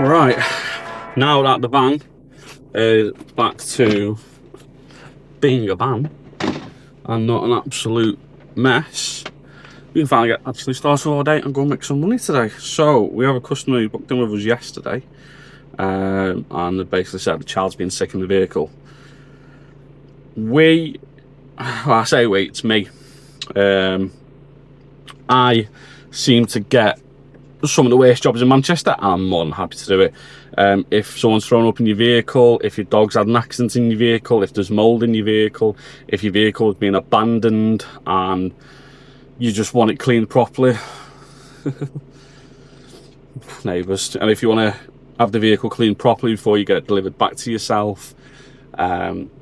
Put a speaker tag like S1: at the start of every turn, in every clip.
S1: Right, now that the van is back to being a van and not an absolute mess, we can finally get actually started our day and go and make some money today. So we have a customer who booked in with us yesterday, and they basically said the child's been sick in the vehicle. I say we, it's me. I seem to get some of the worst jobs in Manchester, and I'm more than happy to do it. If someone's thrown up in your vehicle, if your dog's had an accident in your vehicle, if there's mould in your vehicle, if your vehicle has been abandoned and you just want it cleaned properly, neighbours, and if you want to have the vehicle cleaned properly before you get it delivered back to yourself,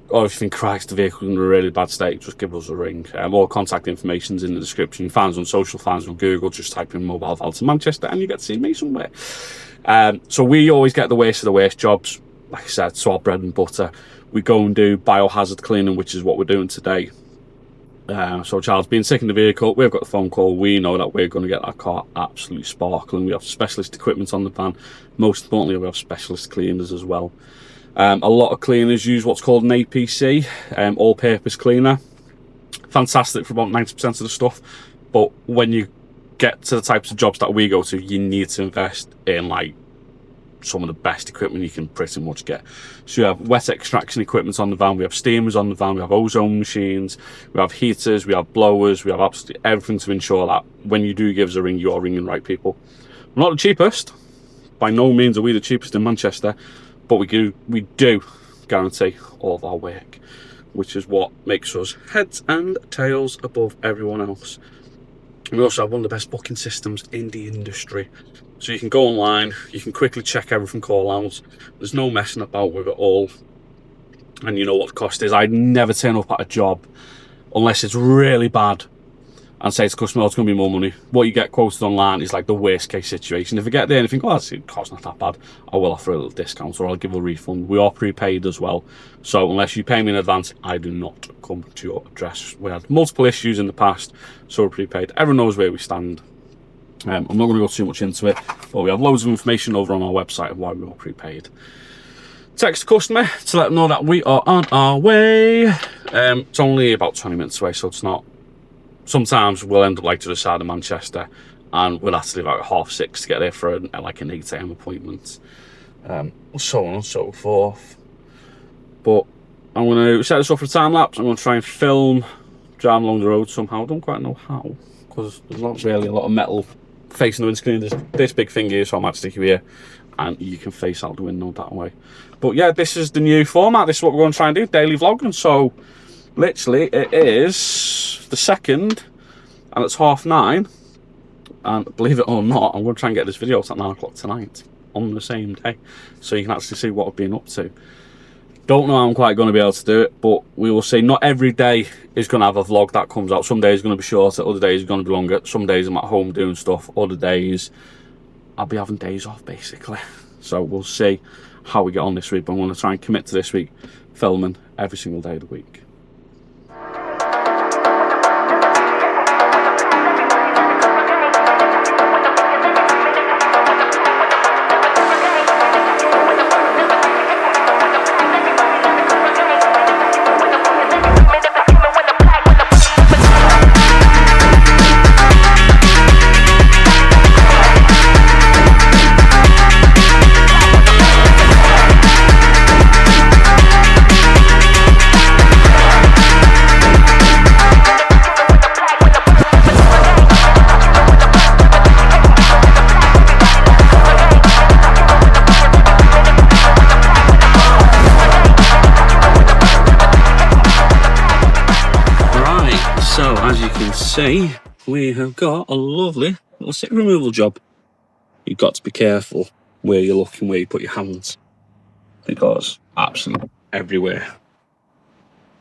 S1: or if you think, Christ, the vehicle's in a really bad state, just give us a ring. All contact information's in the description. You find us on social, find us on Google, just type in mobile Valeting Manchester and you get to see me somewhere. So we always get the worst of the worst jobs. Like I said, it's our bread and butter. We go and do biohazard cleaning, which is what we're doing today. So a child's been sick in the vehicle, we've got the phone call, we know that we're going to get our car absolutely sparkling. We have specialist equipment on the van. Most importantly, we have specialist cleaners as well. A lot of cleaners use what's called an APC, all-purpose cleaner. Fantastic for about 90% of the stuff, but when you get to the types of jobs that we go to, you need to invest in like some of the best equipment you can pretty much get. So you have wet extraction equipment on the van, we have steamers on the van, we have ozone machines, we have heaters, we have blowers, we have absolutely everything to ensure that when you do give us a ring, you're ringing the right people. We're not the cheapest, by no means are we the cheapest in Manchester, but we do guarantee all of our work, which is what makes us heads and tails above everyone else. We also have one of the best booking systems in the industry. So you can go online, you can quickly check everything, call out. There's no messing about with it all. And you know what the cost is. I'd never turn up at a job unless it's really bad and say to the customer, oh, it's going to be more money. What you get quoted online is like the worst case situation. If I get there and you think, oh, the cost's not that bad, I will offer a little discount or I'll give a refund. We are prepaid as well. So unless you pay me in advance, I do not come to your address. We had multiple issues in the past, so we're prepaid. Everyone knows where we stand. I'm not going to go too much into it, but we have loads of information over on our website of why we are prepaid. Text the customer to let them know that we are on our way. It's only about 20 minutes away, so it's not. Sometimes we'll end up like to the side of Manchester and we'll have to leave out at 6:30 to get there for like an 8 AM appointment, so on and so forth. But I'm going to set this up for a time lapse. I'm going to try and film driving along the road somehow. I don't quite know how, because there's not really a lot of metal facing the windscreen. There's this big thing here, so I might stick you here and you can face out the window that way. But yeah, this is the new format. This is what we're going to try and do, daily vlogging. So literally it is the 2nd and it's 9:30, and believe it or not, I'm going to try and get this video out at 9 o'clock tonight on the same day, so you can actually see what I've been up to. Don't know how I'm quite going to be able to do it, but we will see. Not every day is going to have a vlog that comes out. Some days are going to be shorter, other days are going to be longer. Some days I'm at home doing stuff, other days I'll be having days off basically. So we'll see how we get on this week, but I'm going to try and commit to this week filming every single day of the week. can see, we have got a lovely little sick removal job. You've got to be careful where you're looking, where you put your hands, because absolutely everywhere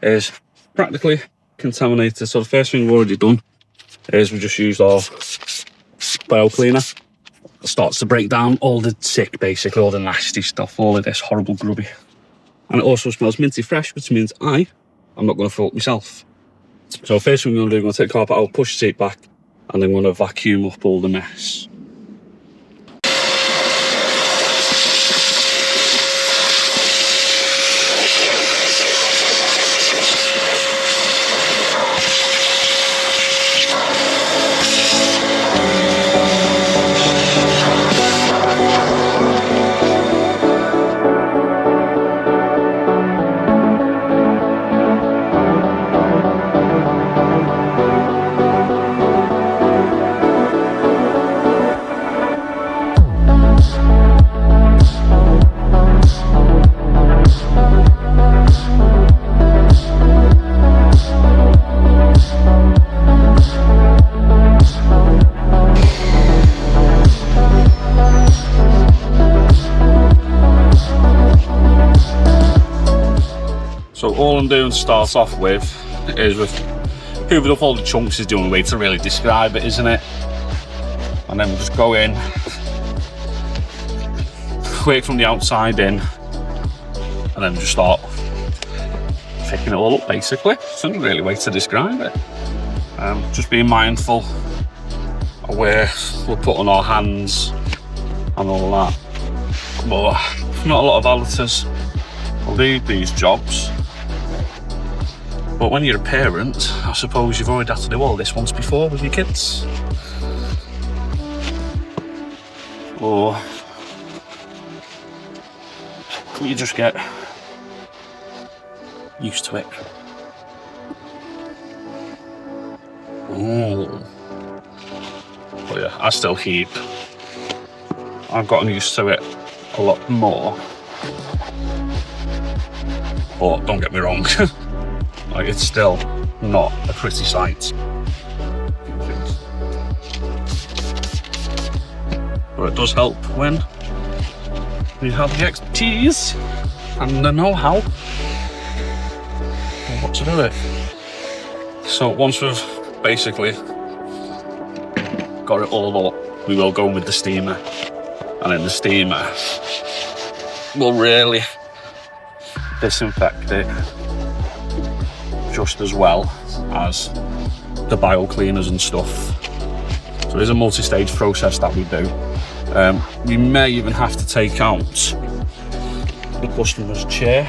S1: is practically contaminated. So the first thing we've already done is we just used our bio cleaner. It starts to break down all the sick, basically, all the nasty stuff, all of this horrible grubby. And it also smells minty fresh, which means I'm not going to fill up myself. So first thing we're going to do, we're going to take the carpet out, push the seat back, and then we're going to vacuum up all the mess. So all I'm doing to start off with is with hoovering up all the chunks is the only way to really describe it, isn't it? And then we'll just go in, work from the outside in, and then just start picking it all up, basically. It's the only really way to describe it. Just being mindful of where we're putting our hands and all that. But not a lot of valeters will do these jobs. But when you're a parent, I suppose you've already had to do all this once before with your kids. Or you just get used to it. Ooh. But yeah, I still keep. I've gotten used to it a lot more. But don't get me wrong. Like, it's still not a pretty sight. But it does help when we have the expertise and the know-how of what to do it. So once we've basically got it all up, we will go with the steamer. And then the steamer will really disinfect it just as well as the bio cleaners and stuff. So there's a multi-stage process that we do. We may even have to take out the customer's chair.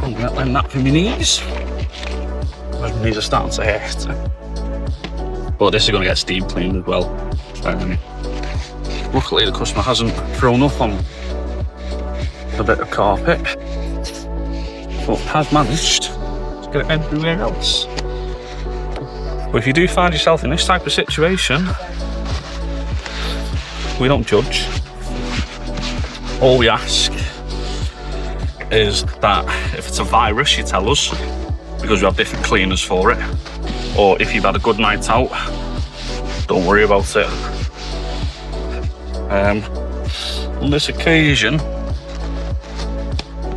S1: I'm going to lend that for my knees, because my knees are starting to hurt. But this is going to get steam cleaned as well. Luckily the customer hasn't thrown up on a bit of carpet, but has managed to get it everywhere else. But if you do find yourself in this type of situation, we don't judge. All we ask is that if it's a virus, you tell us, because we have different cleaners for it. Or if you've had a good night out, don't worry about it. On this occasion,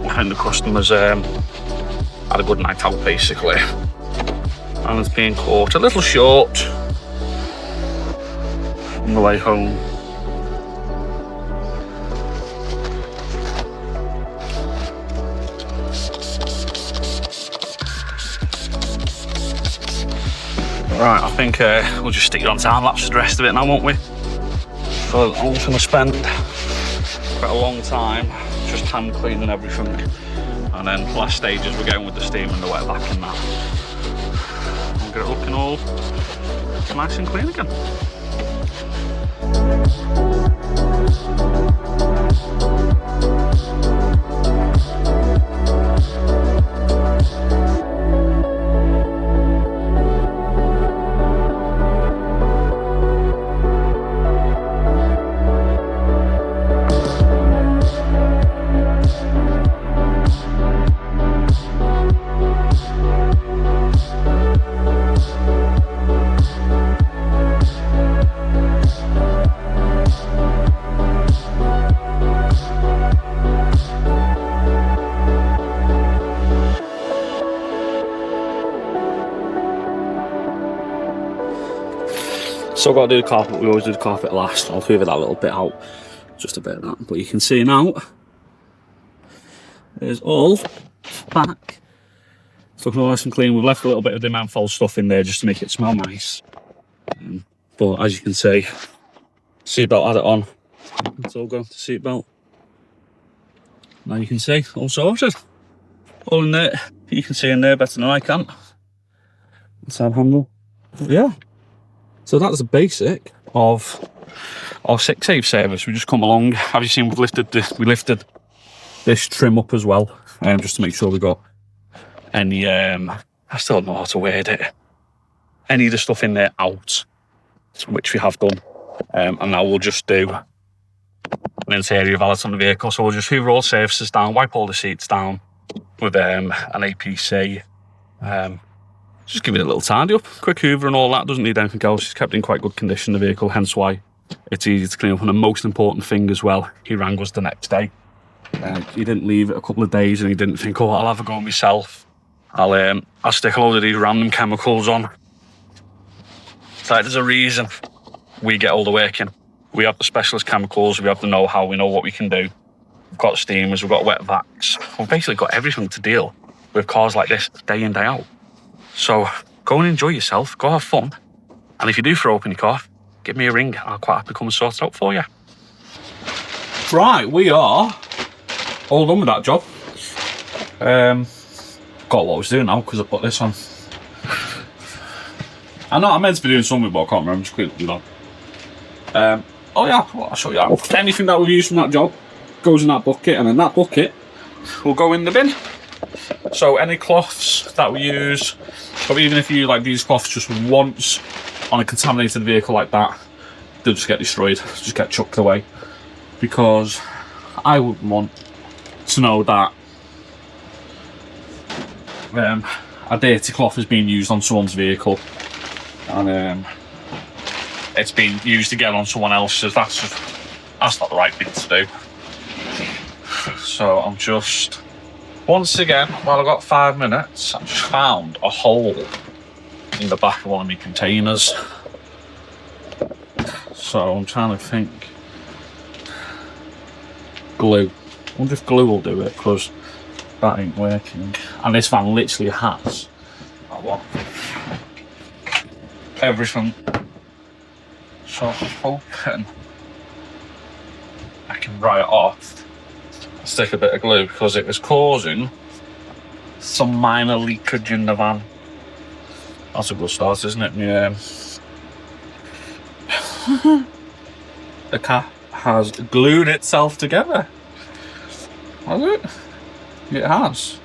S1: I think the customers had a good night out, basically, and it's being caught a little short on the way home. Right, I think we'll just stick it on time lapse for the rest of it now, won't we? So I'm just going to spend quite a long time just hand cleaning everything, and then last stages we're going with the steam and the wet back and that. I'll get it looking all nice and clean again. Still got to do the carpet. We always do the carpet last. I'll hoover that little bit out, just a bit of that. But you can see now, it's all back. It's looking nice and clean. We've left a little bit of the manifold stuff in there just to make it smell nice. But as you can see, seatbelt had it on. It's all gone to seatbelt. Now you can see, all sorted. All in there. You can see in there better than I can. Side handle. But yeah. So that's the basic of our SickSafe service. We just come along. Have you seen we lifted this trim up as well, just to make sure we got any I still don't know how to word it. Any of the stuff in there out, which we have done. And now we'll just do an interior valet on the vehicle. So we'll just hoover all surfaces down, wipe all the seats down with an APC. Just give it a little tidy up, quick hoover and all that. Doesn't need anything else. It's kept in quite good condition, the vehicle, hence why it's easy to clean up. And the most important thing as well, he rang us the next day. He didn't leave it a couple of days and he didn't think, oh, I'll have a go myself. I'll stick a load of these random chemicals on. It's like, there's a reason we get all the work in. We have the specialist chemicals, we have the know-how, we know what we can do. We've got steamers, we've got wet vacs. We've basically got everything to deal with cars like this day in, day out. So go and enjoy yourself, go have fun. And if you do throw open your car, give me a ring. I'll quite happily come and sort it out for you. Right, we are all done with that job. Got what I was doing now because I put this on. I know I meant to be doing something, but I can't remember. I'm just quickly do that. Oh yeah, well, I'll show you that. Anything that we've used from that job goes in that bucket, and then that bucket will go in the bin. So any cloths that we use, or even if you like these cloths just once on a contaminated vehicle like that, they'll just get destroyed, just get chucked away. Because I wouldn't want to know that a dirty cloth is being used on someone's vehicle and it's being used again on someone else's. That's not the right thing to do. So I'm just, once again, while I've got 5 minutes, I've just found a hole in the back of one of my containers. So I'm trying to think. Glue. I wonder if glue will do it, because that ain't working. And this van literally has everything. So hoping I can dry it off, stick a bit of glue, because it was causing some minor leakage in the van. That's a good start, isn't it? Yeah. The car has glued itself together. Has it? It has.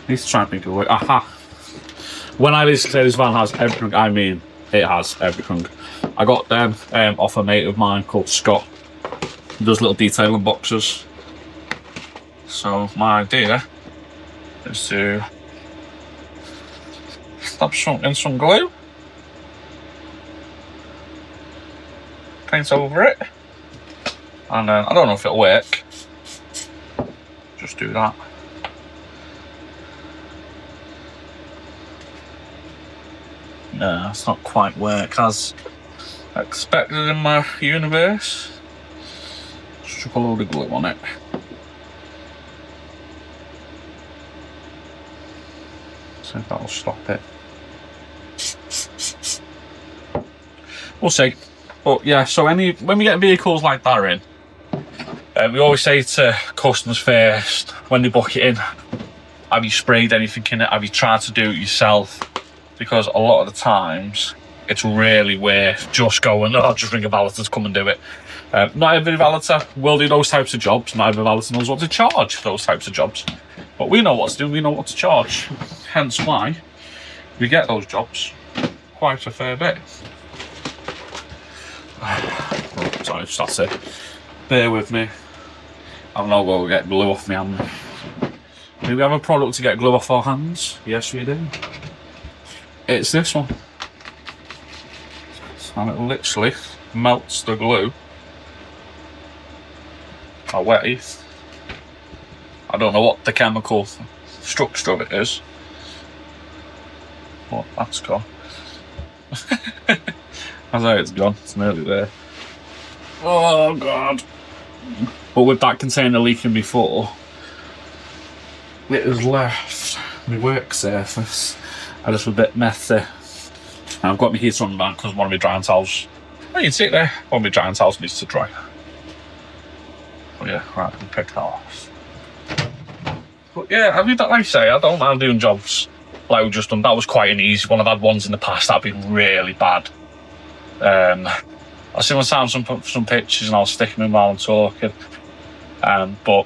S1: Need to try and think of it. Aha. When I say this van has everything, I mean it has everything. I got them off a mate of mine called Scott. He does little detailing boxes. So my idea is to slap some glue, paint over it, and then I don't know if it'll work. Just do that. No, it's not quite work as expected in my universe. Just chuck a load of glue on it. See if that'll stop it. We'll see. But yeah, so when we get vehicles like that in, we always say to customers first, when they book it in, have you sprayed anything in it? Have you tried to do it yourself? Because a lot of the times, it's really worth just going, oh, just ring a valeter to come and do it. Not every valeter will do those types of jobs. Not every valeter knows what to charge for those types of jobs. But we know what to do, we know what to charge. Hence why we get those jobs quite a fair bit. Sorry, just have to bear with me. I'm not going to get glue off my hand. Do we have a product to get glue off our hands? Yes, we do. It's this one. And it literally melts the glue. How wet it is. I don't know what the chemical structure of it is, but that's gone. That's how it's gone, it's nearly there. Oh god. But with that container leaking before, it has left my work surface a little bit messy. I've got my heater on the van because one of my drying towels, oh, you can see it there, one of my drying towels needs to dry. Oh yeah, right, I can pick that off. But yeah, I mean, like I say, I don't mind doing jobs like we've just done. That was quite an easy one. I've had ones in the past that have been really bad. I'll see my time some pictures and I'll stick them in while I'm talking. But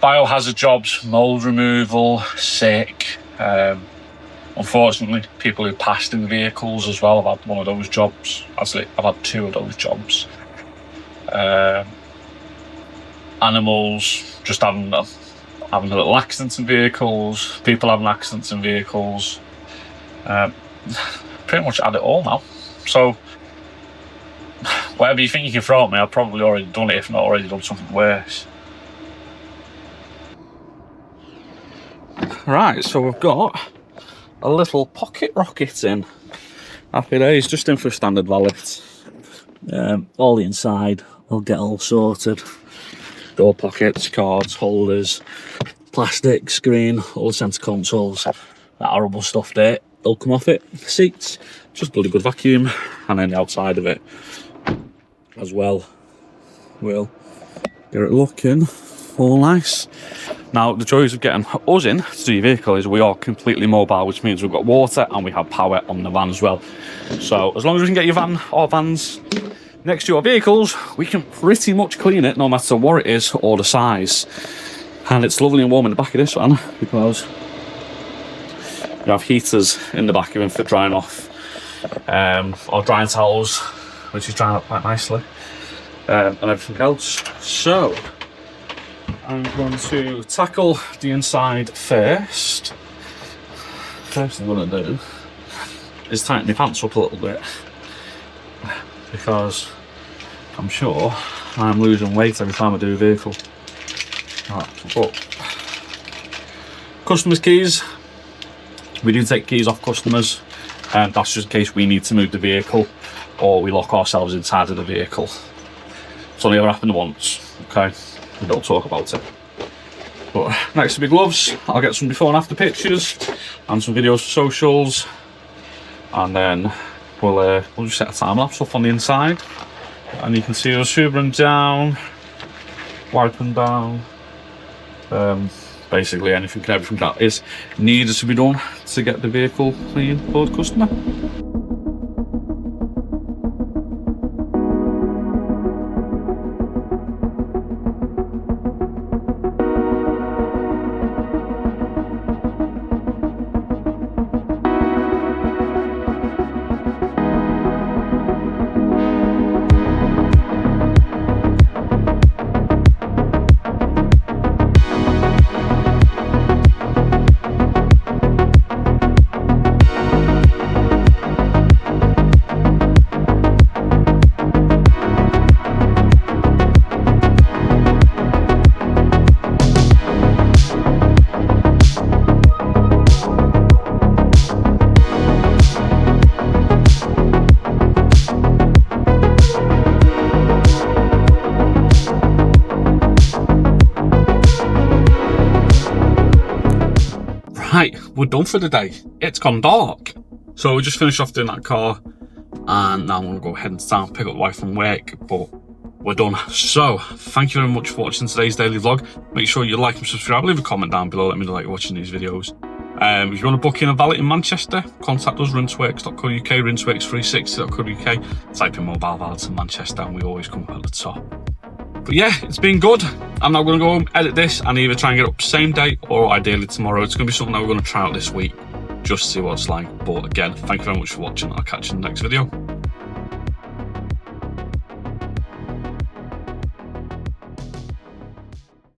S1: biohazard jobs, mould removal, sick. Unfortunately, people who passed in vehicles as well. I've had one of those jobs. Actually, I've had 2 of those jobs. Animals, just having a little accidents in vehicles, people having accidents in vehicles. Pretty much had it all now. So, whatever you think you can throw at me, I've probably already done it, if not already done something worse. Right, so we've got a little pocket rocket in. Happy days, just in for a standard valet. All the inside, I'll get all sorted. Door pockets, cards, holders, plastic, screen, all the centre consoles. That horrible stuff there, it'll come off it. Seats, just bloody good vacuum. And then the outside of it as well. We'll get it looking all nice. Now, the joys of getting us in to do your vehicle is we are completely mobile, which means we've got water and we have power on the van as well. So as long as we can get your van or vans next to your vehicles, we can pretty much clean it no matter what it is or the size. And it's lovely and warm in the back of this one because you have heaters in the back of him for drying off, or drying towels, which is drying up quite nicely, and everything else. So I'm going to tackle the inside first. First thing I'm going to do is tighten my pants up a little bit, because I'm sure I'm losing weight every time I do a vehicle. Right, but customers' keys, we do take keys off customers, and that's just in case we need to move the vehicle or we lock ourselves inside of the vehicle. It's only ever happened once, okay? We don't talk about it. But next to my gloves, I'll get some before and after pictures and some videos for socials, and then we'll just set a time lapse up on the inside, and you can see us hoovering down, wiping down, basically anything and everything that is needed to be done to get the vehicle clean for the customer. Right, we're done for the day. It's gone dark. So we just finished off doing that car, and now I'm gonna go ahead and start pick up the wife from work, but we're done. So thank you very much for watching today's daily vlog. Make sure you like and subscribe, leave a comment down below, let me know that you're watching these videos. If you want to book in a valet in Manchester, contact us, rinseworks.co.uk, rinseworks360.co.uk, type in mobile valet in Manchester and we always come up at the top. But yeah, it's been good. I'm now going to go home, edit this, and either try and get up same day or ideally tomorrow. It's going to be something that we're going to try out this week, just to see what it's like. But again, thank you very much for watching. I'll catch you in the next video.